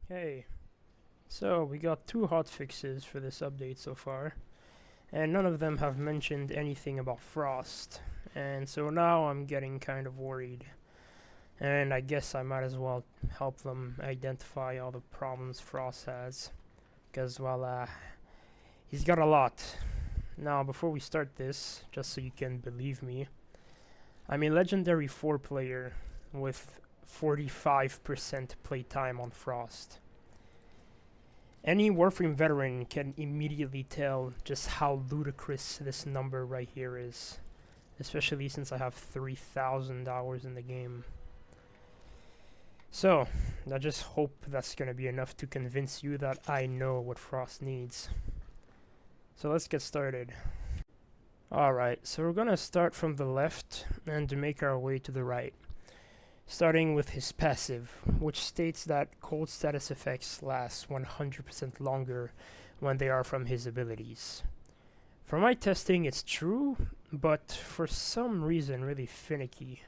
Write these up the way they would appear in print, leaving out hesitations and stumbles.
Hey, so we got two hotfixes for this update so far, and none of them have mentioned anything about Frost. And so now I'm getting kind of worried. And I guess I might as well help them identify all the problems Frost has. Because, well, he's got a lot. Now, before we start this, just so you can believe me, I'm a legendary 4 player with 45% playtime on Frost. Any Warframe veteran can immediately tell just how ludicrous this number right here is, especially since I have 3,000 hours in the game. So, I just hope that's gonna be enough to convince you that I know what Frost needs. So let's get started. Alright, so we're gonna start from the left and make our way to the right. Starting with his passive, which states that cold status effects last 100% longer when they are from his abilities. For my testing, it's true, but for some reason really finicky.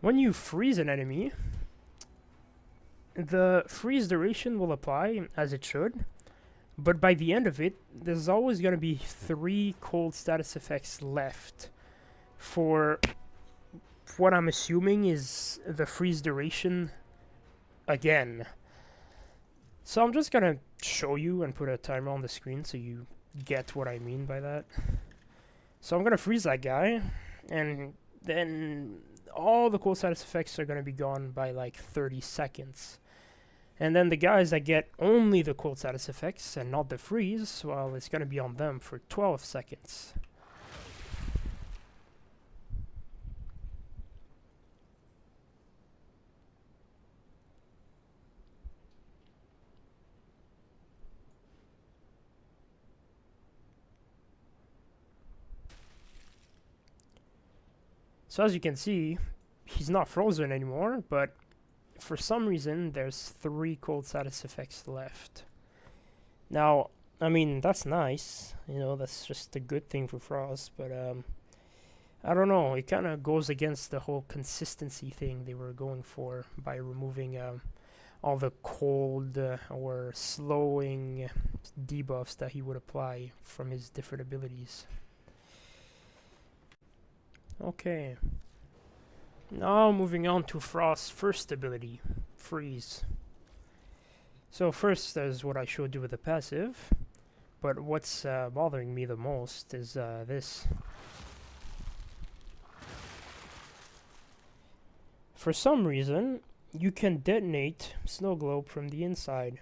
When you freeze an enemy, the freeze duration will apply as it should, but by the end of it, there's always going to be 3 cold status effects left for what I'm assuming is the freeze duration again. So I'm just gonna show you and put a timer on the screen so you get what I mean by that. So I'm gonna freeze that guy, and then all the cold status effects are gonna be gone by like 30 seconds. And then the guys that get only the cold status effects and not the freeze, well, it's gonna be on them for 12 seconds. So as you can see, he's not frozen anymore, but for some reason there's 3 cold status effects left. Now, I mean, that's nice, that's just a good thing for Frost, but I don't know, it kind of goes against the whole consistency thing they were going for by removing all the cold or slowing debuffs that he would apply from his different abilities. Okay. Now moving on to Frost's first ability, Freeze. So first there's what I showed you with the passive, but what's bothering me the most is this. For some reason, you can detonate Snow Globe from the inside.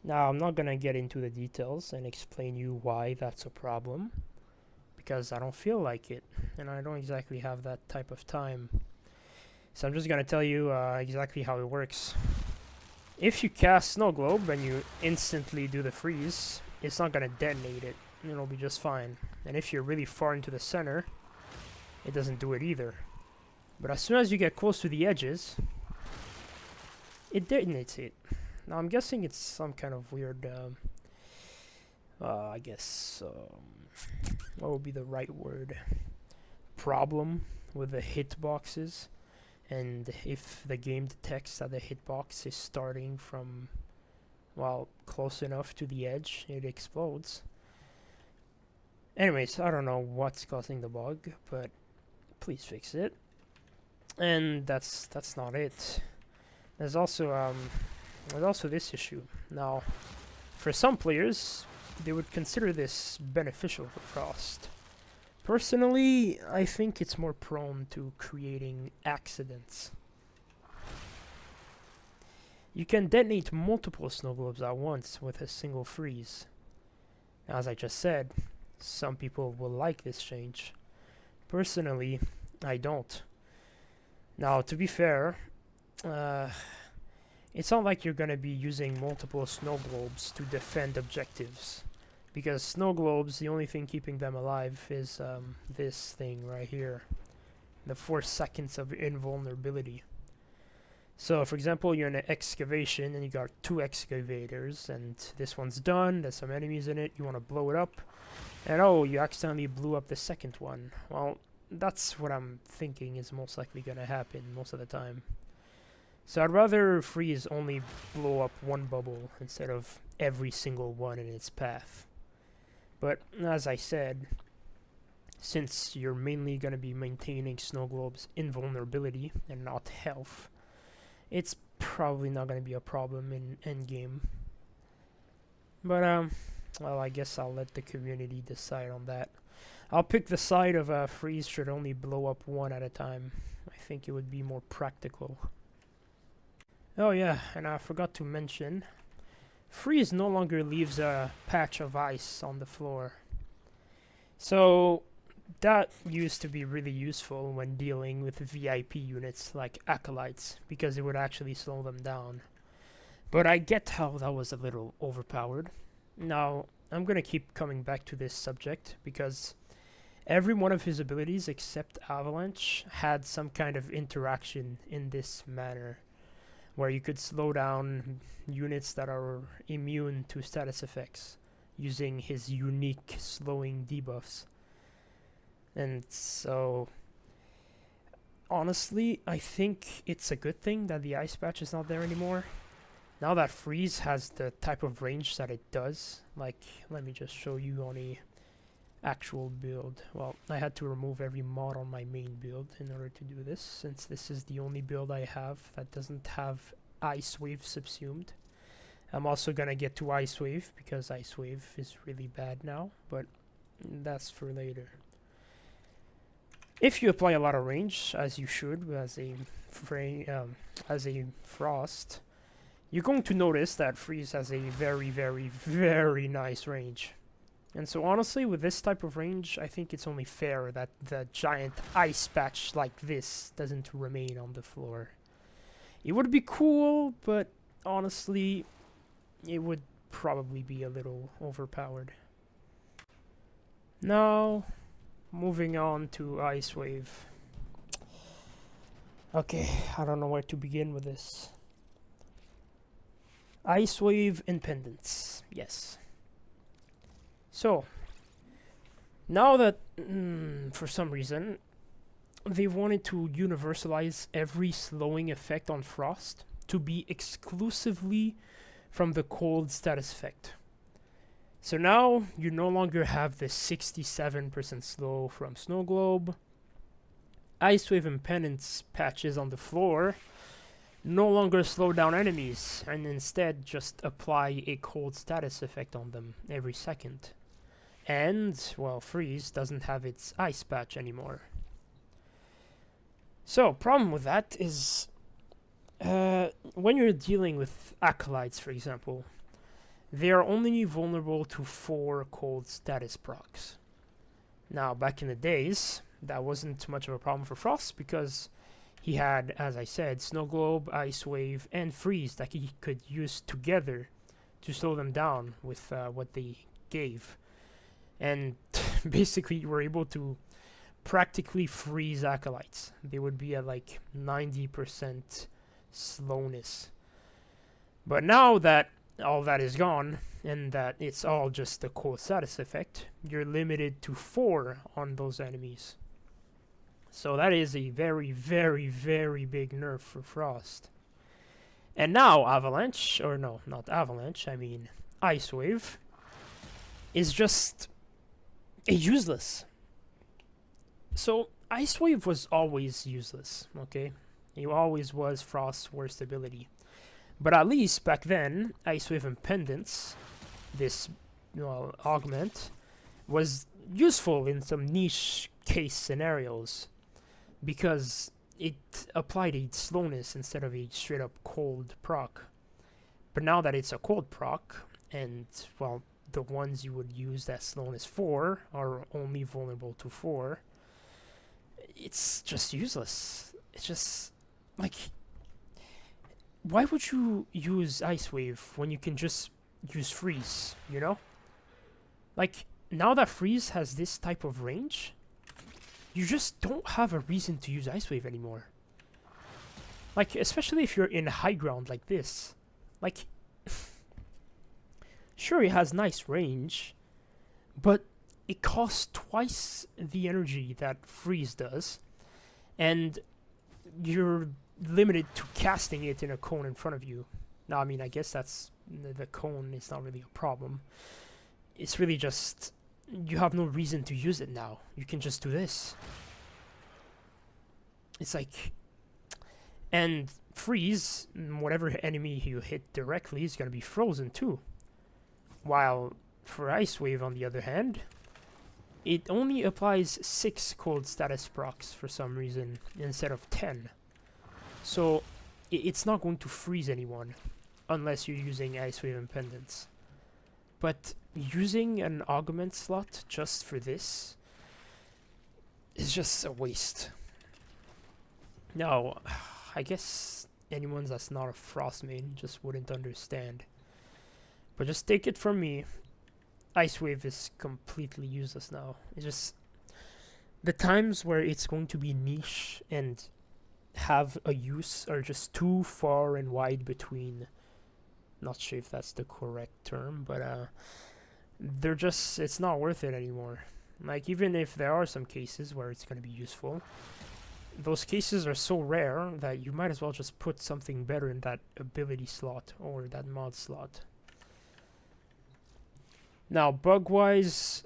Now I'm not gonna get into the details and explain you why that's a problem, because I don't feel like it, and I don't exactly have that type of time. So I'm just gonna tell you exactly how it works. If you cast Snow Globe and you instantly do the freeze, it's not gonna detonate it. It'll be just fine. And if you're really far into the center, it doesn't do it either. But as soon as you get close to the edges, it detonates it. Now I'm guessing it's some kind of weird, I guess, what would be the right word? Problem with the hitboxes, and if the game detects that the hitbox is starting from, well, close enough to the edge, it explodes. Anyways, I don't know what's causing the bug, but please fix it. And that's not it. There's also this issue. Now, for some players, they would consider this beneficial for Frost. Personally, I think it's more prone to creating accidents. You can detonate multiple snow globes at once with a single freeze. As I just said, some people will like this change. Personally, I don't. Now, to be fair, it's not like you're gonna be using multiple snow globes to defend objectives, because snow globes, the only thing keeping them alive is this thing right here, the 4 seconds of invulnerability. So, for example, you're in an excavation and you got 2 excavators, and this one's done, there's some enemies in it, you want to blow it up, and oh, you accidentally blew up the second one. Well, that's what I'm thinking is most likely gonna happen most of the time. So I'd rather freeze only blow up one bubble instead of every single one in its path. But as I said, since you're mainly going to be maintaining Snow Globe's invulnerability and not health, it's probably not going to be a problem in endgame. But, well, I guess I'll let the community decide on that. I'll pick the side of freeze should only blow up one at a time. I think it would be more practical. Oh yeah, and I forgot to mention, freeze no longer leaves a patch of ice on the floor. So that used to be really useful when dealing with VIP units like acolytes, because it would actually slow them down. But I get how that was a little overpowered. Now, I'm gonna keep coming back to this subject, because every one of his abilities except Avalanche had some kind of interaction in this manner, where you could slow down units that are immune to status effects using his unique slowing debuffs. And so, honestly, I think it's a good thing that the ice patch is not there anymore. Now that freeze has the type of range that it does, like, let me just show you on a actual build. Well, I had to remove every mod on my main build in order to do this, since this is the only build I have that doesn't have Ice Wave subsumed. I'm also gonna get to Ice Wave, because Ice Wave is really bad now, but that's for later. If you apply a lot of range, as you should as a frost, you're going to notice that freeze has a very, very, very nice range. And so honestly, with this type of range, I think it's only fair that the giant ice patch like this doesn't remain on the floor. It would be cool, but honestly, it would probably be a little overpowered. Now, moving on to Ice Wave. Okay, I don't know where to begin with this. Ice Wave and pendants, yes. So, now that, for some reason, they wanted to universalize every slowing effect on Frost to be exclusively from the cold status effect. So now, you no longer have the 67% slow from Snow Globe. Ice Wave and Pendants patches on the floor no longer slow down enemies, and instead just apply a cold status effect on them every second. And, well, freeze doesn't have its ice patch anymore. So, problem with that is, when you're dealing with acolytes, for example, they are only vulnerable to 4 cold status procs. Now, back in the days, that wasn't much of a problem for Frost, because he had, as I said, Snow Globe, Ice Wave, and Freeze that he could use together to slow them down with what they gave. And basically, you were able to practically freeze acolytes. They would be at like 90% slowness. But now that all that is gone, and that it's all just the cold status effect, you're limited to 4 on those enemies. So that is a very, very, very big nerf for Frost. And now Avalanche, or no, not Avalanche, I mean Ice Wave, is just useless. So Ice Wave was always useless, okay? It always was Frost's worst ability. But at least back then, Ice Wave and Pendants, this augment, was useful in some niche case scenarios, because it applied a slowness instead of a straight up cold proc. But now that it's a cold proc, and, well, the ones you would use that slowness for are only vulnerable to 4, it's just useless. It's just, like, why would you use Ice Wave when you can just use Freeze, you know? Like, now that Freeze has this type of range, you just don't have a reason to use Ice Wave anymore. Like, especially if you're in high ground like this. Like, sure, it has nice range, but it costs twice the energy that Freeze does, and you're limited to casting it in a cone in front of you. Now, I mean, I guess that's the cone is not really a problem. It's really just you have no reason to use it now. You can just do this. It's like, and freeze, whatever enemy you hit directly is gonna be frozen too. While for Ice Wave, on the other hand, it only applies 6 cold status procs for some reason instead of 10. So it's not going to freeze anyone unless you're using Ice Wave and Pendants. But using an augment slot just for this is just a waste. Now, I guess anyone that's not a Frost main just wouldn't understand. But just take it from me, Ice Wave is completely useless now. It's just the times where it's going to be niche and have a use are just too far and wide between. Not sure if that's the correct term, but they're just, it's not worth it anymore. Like, even if there are some cases where it's going to be useful, those cases are so rare that you might as well just put something better in that ability slot or that mod slot. Now, bug-wise,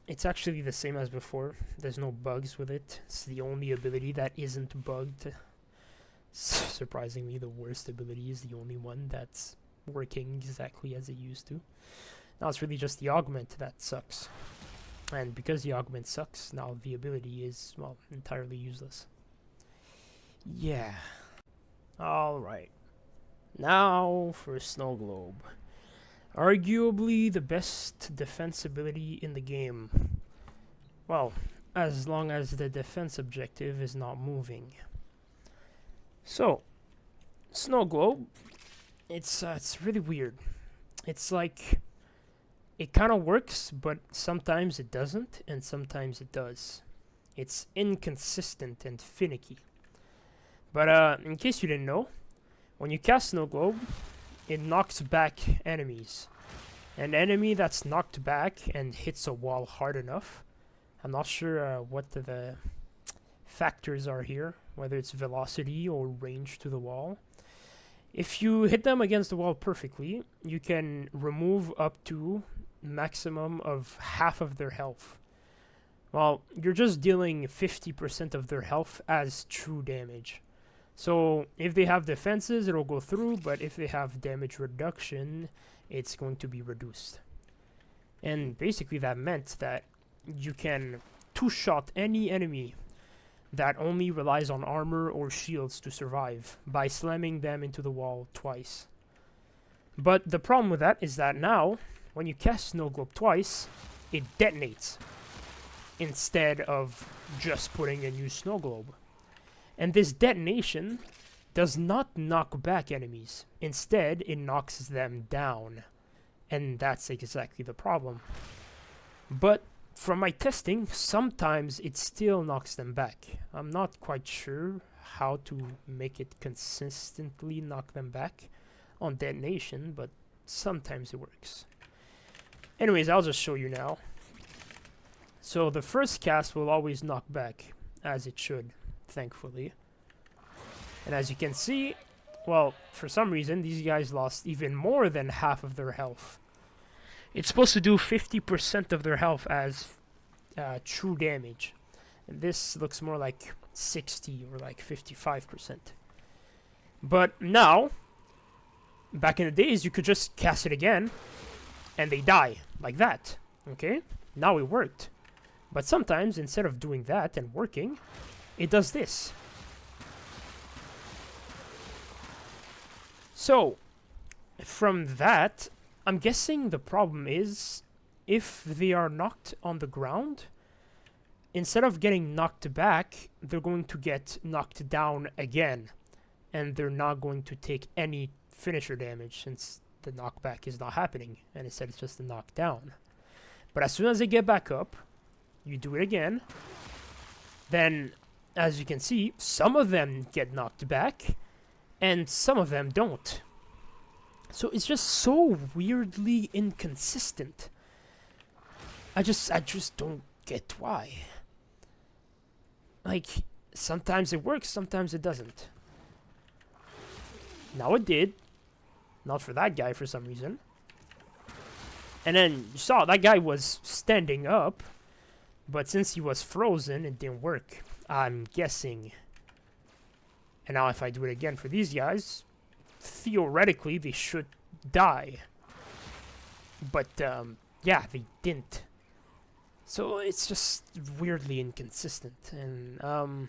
it's actually the same as before. There's no bugs with it. It's the only ability that isn't bugged. Surprisingly, the worst ability is the only one that's working exactly as it used to. Now it's really just the augment that sucks. And because the augment sucks, now the ability is, well, entirely useless. Yeah. Alright. Now for Snow Globe. Arguably the best defense ability in the game. Well, as long as the defense objective is not moving. So, Snow Globe, it's really weird. It's like, it kind of works, but sometimes it doesn't, and sometimes it does. It's inconsistent and finicky. But in case you didn't know, when you cast Snow Globe, it knocks back enemies. An enemy that's knocked back and hits a wall hard enough, I'm not sure what the factors are here, whether it's velocity or range to the wall. If you hit them against the wall perfectly, you can remove up to maximum of half of their health. Well, you're just dealing 50% of their health as true damage. So if they have defenses, it'll go through, but if they have damage reduction, it's going to be reduced. And basically that meant that you can two-shot any enemy that only relies on armor or shields to survive by slamming them into the wall twice. But the problem with that is that now, when you cast Snow Globe twice, it detonates instead of just putting a new Snow Globe. And this detonation does not knock back enemies. Instead, it knocks them down. And that's exactly the problem. But from my testing, sometimes it still knocks them back. I'm not quite sure how to make it consistently knock them back on detonation, but sometimes it works. Anyways, I'll just show you now. So the first cast will always knock back, as it should, thankfully. And as you can see, well, for some reason, these guys lost even more than half of their health. It's supposed to do 50% of their health as true damage. And this looks more like 60 or like 55%. But now, back in the days, you could just cast it again, and they die, like that. Okay? Now it worked. But sometimes, instead of doing that and working, it does this. So, from that, I'm guessing the problem is, if they are knocked on the ground, instead of getting knocked back, they're going to get knocked down again. And they're not going to take any finisher damage, since the knockback is not happening, and instead it's just a knockdown. But as soon as they get back up, you do it again, then, as you can see, some of them get knocked back, and some of them don't. So it's just so weirdly inconsistent. I just don't get why. Like, sometimes it works, sometimes it doesn't. Now it did. Not for that guy for some reason. And then you saw that guy was standing up, but since he was frozen, it didn't work. I'm guessing. And now if I do it again for these guys, theoretically they should die. But yeah, they didn't. So it's just weirdly inconsistent. And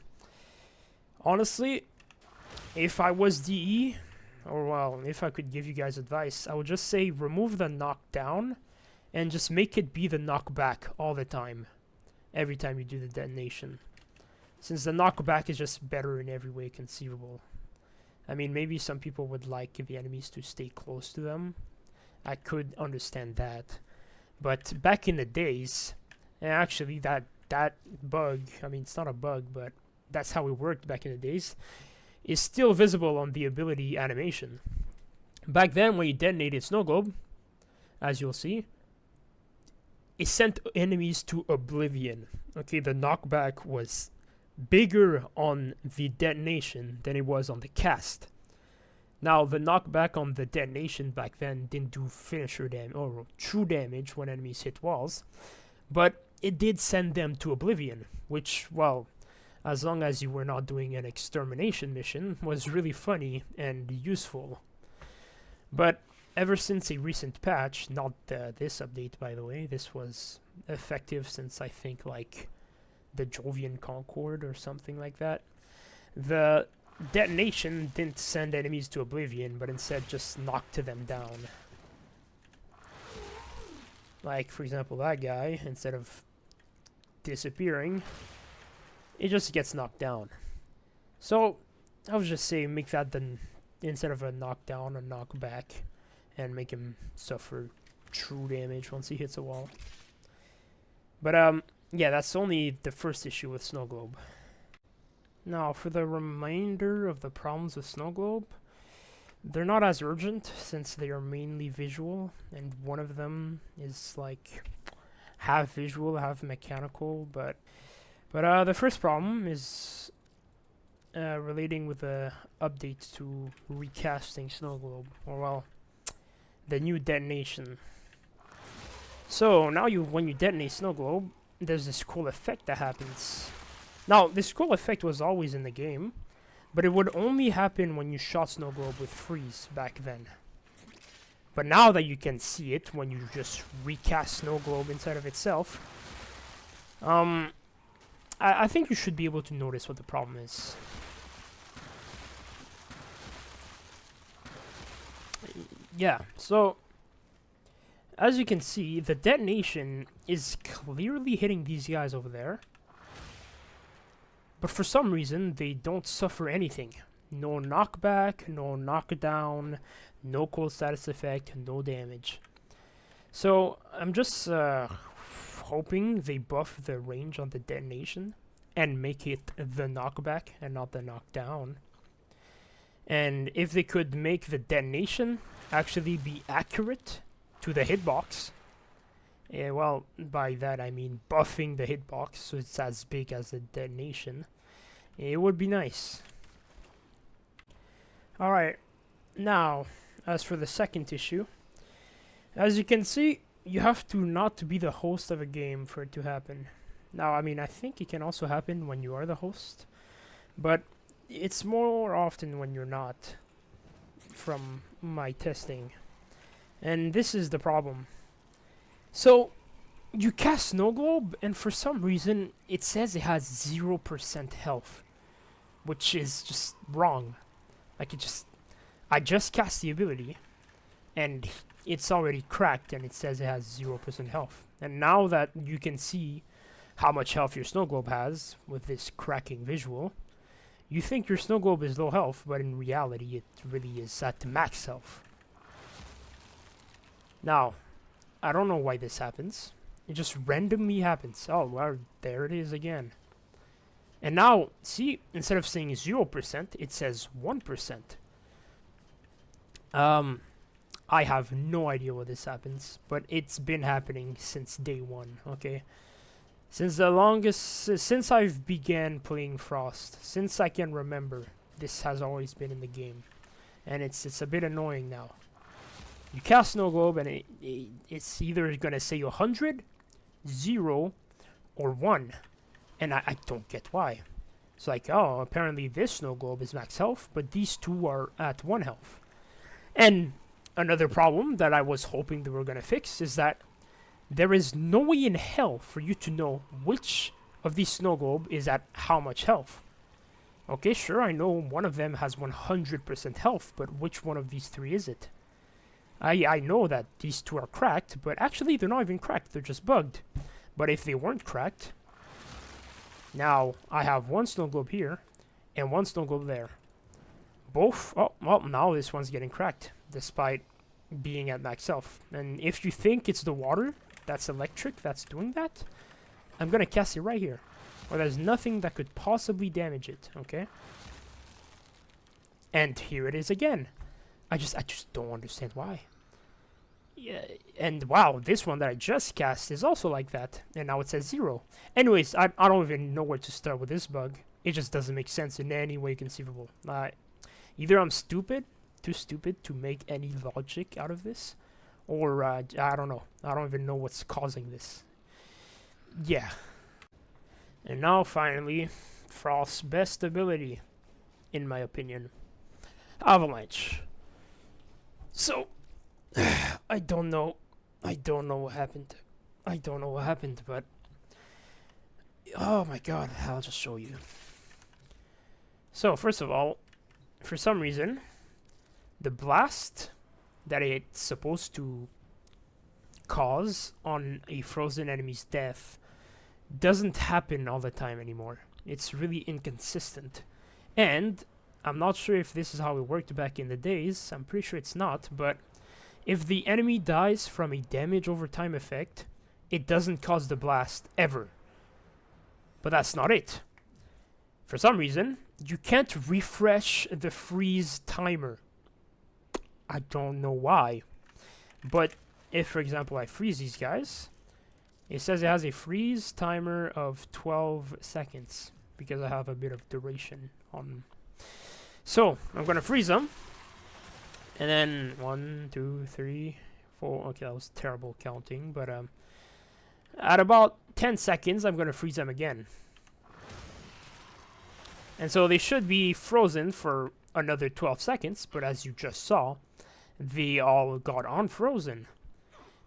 honestly, if I was DE, or well, if I could give you guys advice, I would just say remove the knockdown and just make it be the knockback all the time. Every time you do the detonation. Since the knockback is just better in every way conceivable. I mean, maybe some people would like the enemies to stay close to them. I could understand that. But back in the days, and actually that bug, I mean, it's not a bug, but that's how it worked back in the days, is still visible on the ability animation. Back then, when you detonated Snow Globe, as you'll see, it sent enemies to oblivion. Okay, the knockback was bigger on the detonation than it was on the cast. Now, the knockback on the detonation back then didn't do finisher damage or true damage when enemies hit walls, but it did send them to oblivion, which, well, as long as you were not doing an extermination mission, was really funny and useful. But ever since a recent patch, not this update by the way, this was effective since I think like the Jovian Concord or something like that, the detonation didn't send enemies to oblivion, but instead just knocked them down. Like, for example, that guy, instead of disappearing, it just gets knocked down. So, I would just say make that then, instead of a knockdown, a knockback, and make him suffer true damage once he hits a wall. But, yeah, that's only the first issue with Snow Globe. Now, for the remainder of the problems with Snow Globe, they're not as urgent since they are mainly visual, and one of them is like half visual, half mechanical, but the first problem is relating with the update to recasting Snow Globe, or well, the new detonation. So now when you detonate Snow Globe, there's this cool effect that happens. Now, this cool effect was always in the game, but it would only happen when you shot Snow Globe with freeze back then. But now that you can see it when you just recast Snow Globe inside of itself, I think you should be able to notice what the problem is. Yeah, so as you can see, the detonation is clearly hitting these guys over there. But for some reason, they don't suffer anything. No knockback, no knockdown, no cold status effect, no damage. So I'm just hoping they buff the range on the detonation and make it the knockback and not the knockdown. And if they could make the detonation actually be accurate to the hitbox, well, by that I mean buffing the hitbox so it's as big as the detonation, it would be nice. Alright, now, as for the second issue, as you can see, you have to not be the host of a game for it to happen. Now, I mean, I think it can also happen when you are the host, but it's more often when you're not, from my testing. And this is the problem. So, you cast Snow Globe, and for some reason, it says it has 0% health, which is just wrong. Like, I just cast the ability, and it's already cracked, and it says it has 0% health. And now that you can see how much health your Snow Globe has with this cracking visual, you think your Snow Globe is low health, but in reality, it really is at max health. Now, I don't know why this happens. It just randomly happens. Oh, well, there it is again. And now, see, instead of saying 0%, it says 1%. I have no idea why this happens, but it's been happening since day one, okay? Since I've began playing Frost, since I can remember, this has always been in the game, and it's a bit annoying now. You cast Snow Globe, and it's either gonna say 100, 0, or 1, and I don't get why. It's like, oh, apparently this Snow Globe is max health, but these two are at 1 health. And another problem that I was hoping they were gonna fix is that there is no way in hell for you to know which of these Snow Globe is at how much health. Okay, sure, I know one of them has 100% health, but which one of these three is it? I know that these two are cracked, but actually they're not even cracked, they're just bugged. But if they weren't cracked, now I have one Snow Globe here, and one Snow Globe there. Both, oh, well, now this one's getting cracked, despite being at max health. And if you think it's the water that's electric that's doing that, I'm gonna cast it right here, where there's nothing that could possibly damage it, okay? And here it is again. I just don't understand why. Yeah, and wow, this one that I just cast is also like that, and now it says 0. Anyways, I don't even know where to start with this bug. It just doesn't make sense in any way conceivable. Either I'm too stupid to make any logic out of this, or I don't know. I don't even know what's causing this. Yeah. And now finally, Frost's best ability, in my opinion, Avalanche. So, I don't know what happened. I don't know what happened, but oh my god, I'll just show you. So, first of all, for some reason, the blast that it's supposed to cause on a frozen enemy's death doesn't happen all the time anymore. It's really inconsistent. And I'm not sure if this is how it worked back in the days. I'm pretty sure it's not, but if the enemy dies from a damage over time effect, it doesn't cause the blast ever. But that's not it. For some reason, you can't refresh the freeze timer. I don't know why. But if, for example, I freeze these guys, it says it has a freeze timer of 12 seconds because I have a bit of duration on. So, I'm going to freeze them. And then 1, 2, 3, 4. Okay, that was terrible counting. But at about 10 seconds, I'm going to freeze them again. And so they should be frozen for another 12 seconds. But as you just saw, they all got unfrozen.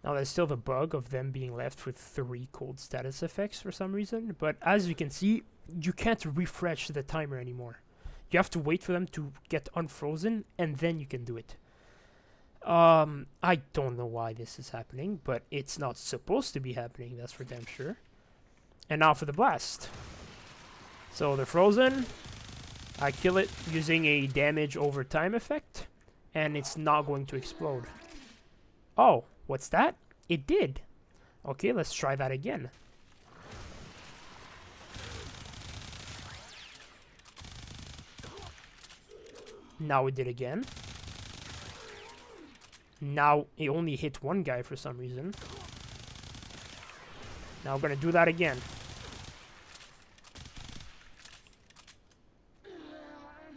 Now, there's still the bug of them being left with 3 cold status effects for some reason. But as you can see, you can't refresh the timer anymore. You have to wait for them to get unfrozen, and then you can do it. I don't know why this is happening, but it's not supposed to be happening, that's for damn sure. And now for the blast. So they're frozen. I kill it using a damage over time effect, and it's not going to explode. Oh, what's that? It did. Okay, let's try that again. Now it did again. Now it only hit one guy for some reason. Now we're gonna do that again.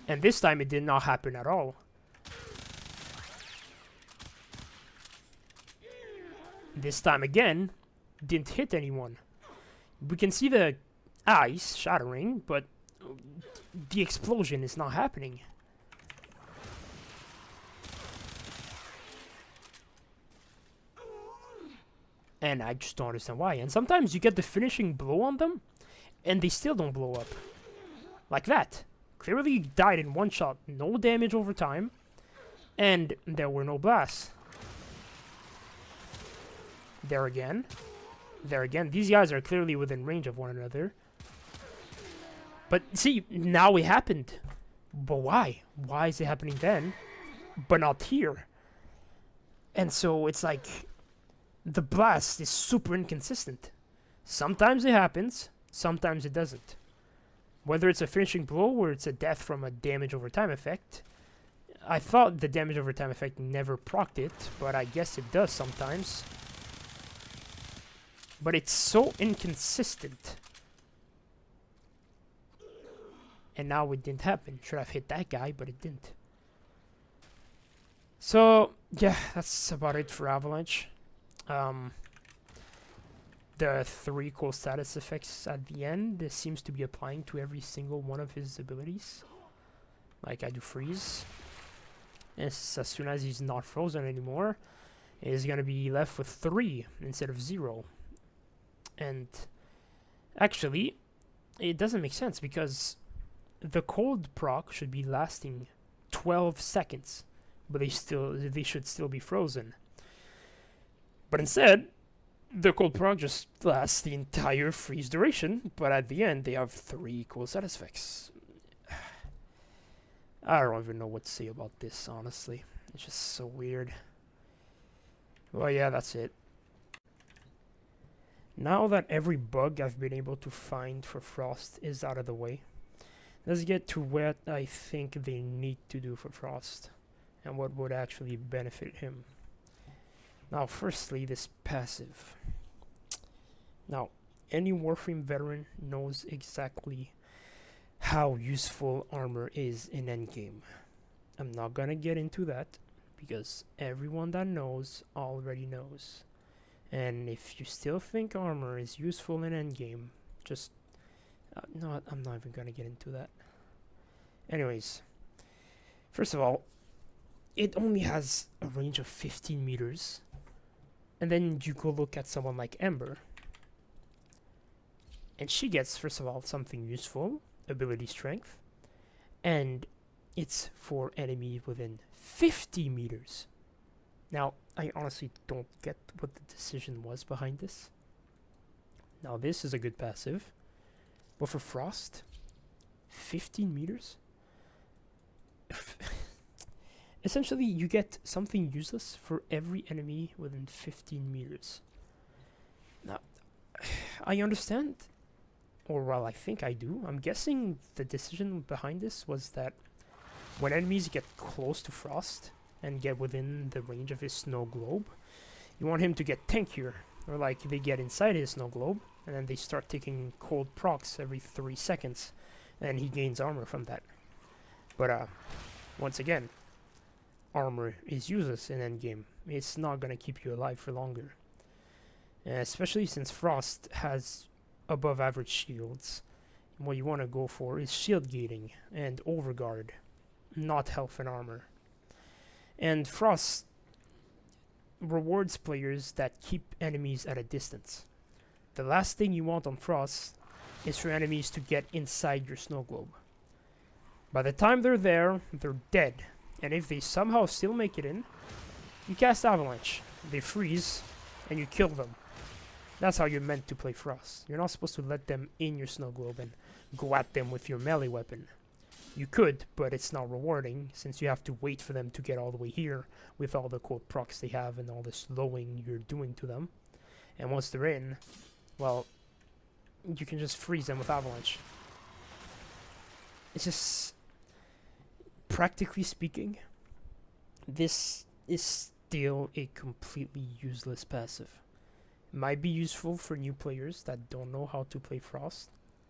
And this time it did not happen at all. This time again, didn't hit anyone. We can see the ice shattering, but the explosion is not happening. And I just don't understand why. And sometimes you get the finishing blow on them, and they still don't blow up. Like that. Clearly died in one shot. No damage over time. And there were no blasts. There again. There again. These guys are clearly within range of one another. But see, now it happened. But why? Why is it happening then, but not here? And so it's like the blast is super inconsistent. Sometimes it happens, sometimes it doesn't. Whether it's a finishing blow or it's a death from a damage over time effect. I thought the damage over time effect never procced it, but I guess it does sometimes. But it's so inconsistent. And now it didn't happen. Should have hit that guy, but it didn't. So, yeah, that's about it for Avalanche. The 3 cool status effects at the end, this seems to be applying to every single one of his abilities. Like, I do freeze. And as soon as he's not frozen anymore, he's gonna be left with 3 instead of 0. And actually, it doesn't make sense because the cold proc should be lasting 12 seconds, but they should still be frozen. But instead, the cold proc just lasts the entire freeze duration, but at the end they have 3 cool status effects. I don't even know what to say about this, honestly. It's just so weird. Well, yeah, that's it. Now that every bug I've been able to find for Frost is out of the way, let's get to what I think they need to do for Frost and what would actually benefit him. Now, firstly, this passive. Now, any Warframe veteran knows exactly how useful armor is in endgame. I'm not gonna get into that because everyone that knows already knows. And if you still think armor is useful in endgame, just no, I'm not even gonna get into that. Anyways, first of all, it only has a range of 15 meters. And then you go look at someone like Ember. And she gets, first of all, something useful, ability strength. And it's for enemies within 50 meters. Now, I honestly don't get what the decision was behind this. Now, this is a good passive. But for Frost, 15 meters? Essentially, you get something useless for every enemy within 15 meters. Now, I understand, or well, I think I do. I'm guessing the decision behind this was that when enemies get close to Frost and get within the range of his snow globe, you want him to get tankier, or like they get inside his snow globe, and then they start taking cold procs every 3 seconds, and he gains armor from that. But once again, armor is useless in endgame. It's not gonna keep you alive for longer. Especially since Frost has above average shields. What you want to go for is shield gating and overguard, not health and armor. And Frost rewards players that keep enemies at a distance. The last thing you want on Frost is for enemies to get inside your snow globe. By the time they're there, they're dead. And if they somehow still make it in, you cast Avalanche. They freeze, and you kill them. That's how you're meant to play Frost. You're not supposed to let them in your snow globe and go at them with your melee weapon. You could, but it's not rewarding, since you have to wait for them to get all the way here with all the cold procs they have and all the slowing you're doing to them. And once they're in, well, you can just freeze them with Avalanche. It's just, practically speaking, this is still a completely useless passive. It might be useful for new players that don't know how to play Frost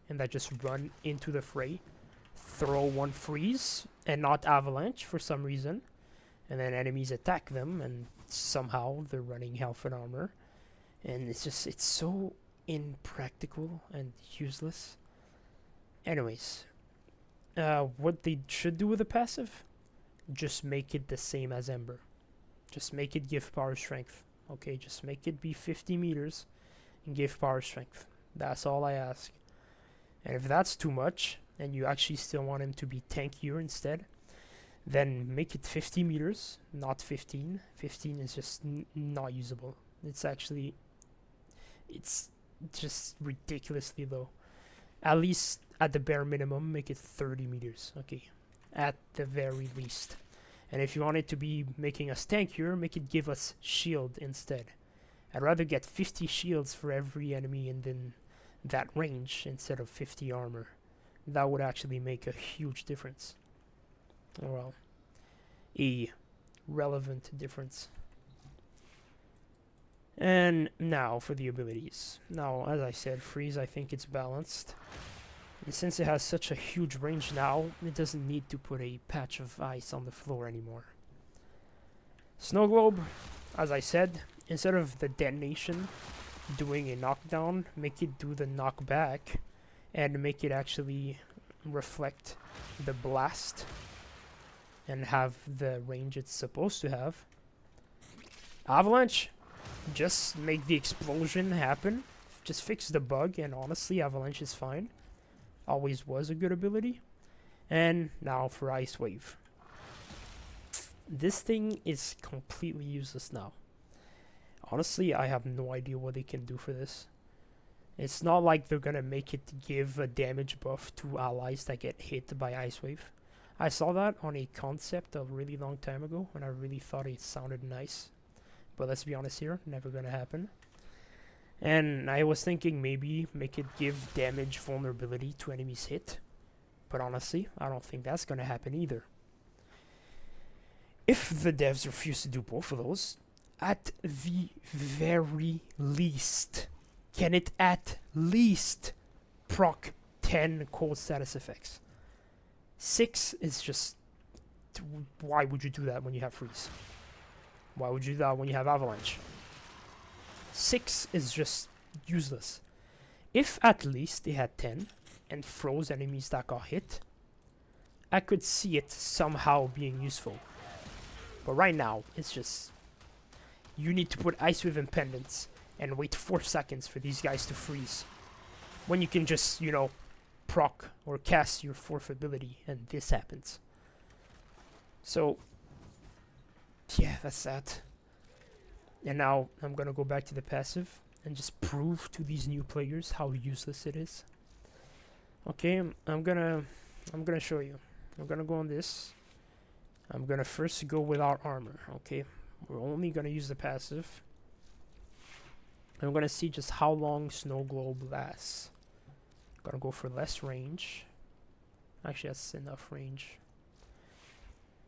and that just run into the fray, throw one freeze and not Avalanche for some reason, and then enemies attack them and somehow they're running health and armor, and it's so impractical and useless. Anyways, what they should do with the passive, just make it the same as Ember. Just make it give power strength. Okay, just make it be 50 meters and give power strength. That's all I ask. And if that's too much, and you actually still want him to be tankier instead, then make it 50 meters, not 15. 15 is just not usable. It's just ridiculously low. At least at the bare minimum, make it 30 meters. Okay, at the very least. And if you want it to be making us tankier, make it give us shield instead. I'd rather get 50 shields for every enemy in that range instead of 50 armor. That would actually make a huge difference. Well, a relevant difference. And now for the abilities. Now, as I said, freeze, I think it's balanced. And since it has such a huge range now, it doesn't need to put a patch of ice on the floor anymore. Snow globe, as I said, instead of the detonation doing a knockdown, make it do the knockback and make it actually reflect the blast and have the range it's supposed to have. Avalanche, just make the explosion happen. Just fix the bug, and honestly, Avalanche is fine. Always was a good ability. And now for Ice Wave. This thing is completely useless now. Honestly, I have no idea what they can do for this. It's not like they're gonna make it give a damage buff to allies that get hit by Ice Wave. I saw that on a concept a really long time ago, and I really thought it sounded nice. But let's be honest here, never gonna happen. And I was thinking maybe make it give damage vulnerability to enemies hit. But honestly, I don't think that's gonna happen either. If the devs refuse to do both of those, at the very least, can it at least proc 10 cold status effects? 6 is just... Why would you do that when you have freeze? Why would you do that when you have avalanche? 6 is just useless. If at least they had 10 and froze enemies that got hit, I could see it somehow being useful. But right now, it's just... You need to put Ice Wave and Pendants and wait 4 seconds for these guys to freeze. When you can just, you know, proc or cast your 4th ability and this happens. So, yeah, that's that. And now I'm gonna go back to the passive and just prove to these new players how useless it is. Okay, I'm gonna show you. I'm gonna go on this. I'm gonna first go without armor. Okay, we're only gonna use the passive. I'm gonna see just how long Snow Globe lasts. I'm gonna go for less range. Actually, that's enough range.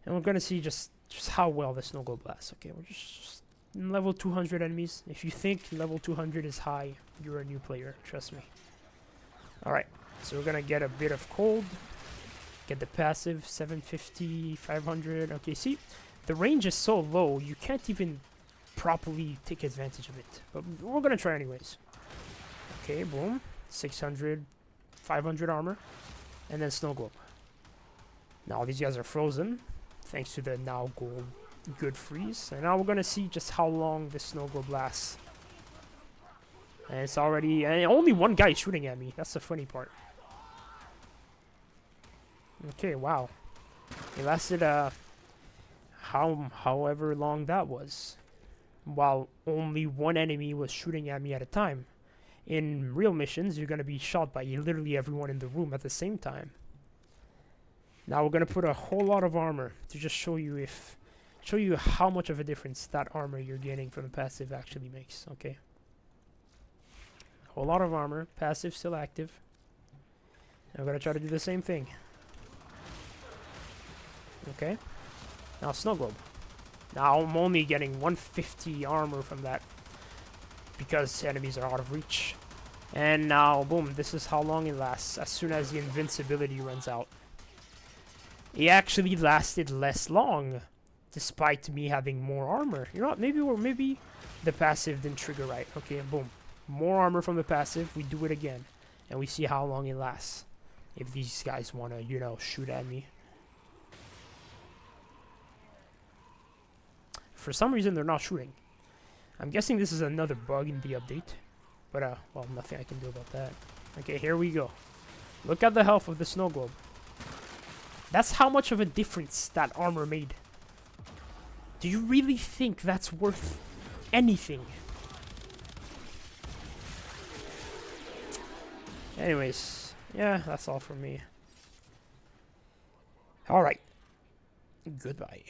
And we're gonna see just how well the Snow Globe lasts. Okay, we're just in level 200 enemies. If you think level 200 is high, you're a new player. Trust me. Alright, so we're gonna get a bit of cold. Get the passive, 750, 500. Okay, see, the range is so low, you can't even properly take advantage of it. But we're gonna try anyways. Okay, boom. 600, 500 armor. And then Snow Globe. Now these guys are frozen, thanks to the now gold good freeze. And now we're gonna see just how long the Snow Globe lasts. And it's already... And only one guy is shooting at me. That's the funny part. Okay, wow. It lasted, however long that was. While only one enemy was shooting at me at a time. In real missions, you're gonna be shot by literally everyone in the room at the same time. Now we're gonna put a whole lot of armor to just show you how much of a difference that armor you're getting from the passive actually makes, okay? Whole lot of armor, passive still active. And we're gonna try to do the same thing. Okay, now Snow Globe. Now I'm only getting 150 armor from that because enemies are out of reach. And now, boom, this is how long it lasts as soon as the invincibility runs out. It actually lasted less long despite me having more armor. You know what, maybe the passive didn't trigger right. Okay, boom. More armor from the passive, we do it again. And we see how long it lasts. If these guys want to, you know, shoot at me. For some reason, they're not shooting. I'm guessing this is another bug in the update. But, well, nothing I can do about that. Okay, here we go. Look at the health of the Snow Globe. That's how much of a difference that armor made. Do you really think that's worth anything? Anyways, yeah, that's all from me. Alright. Goodbye.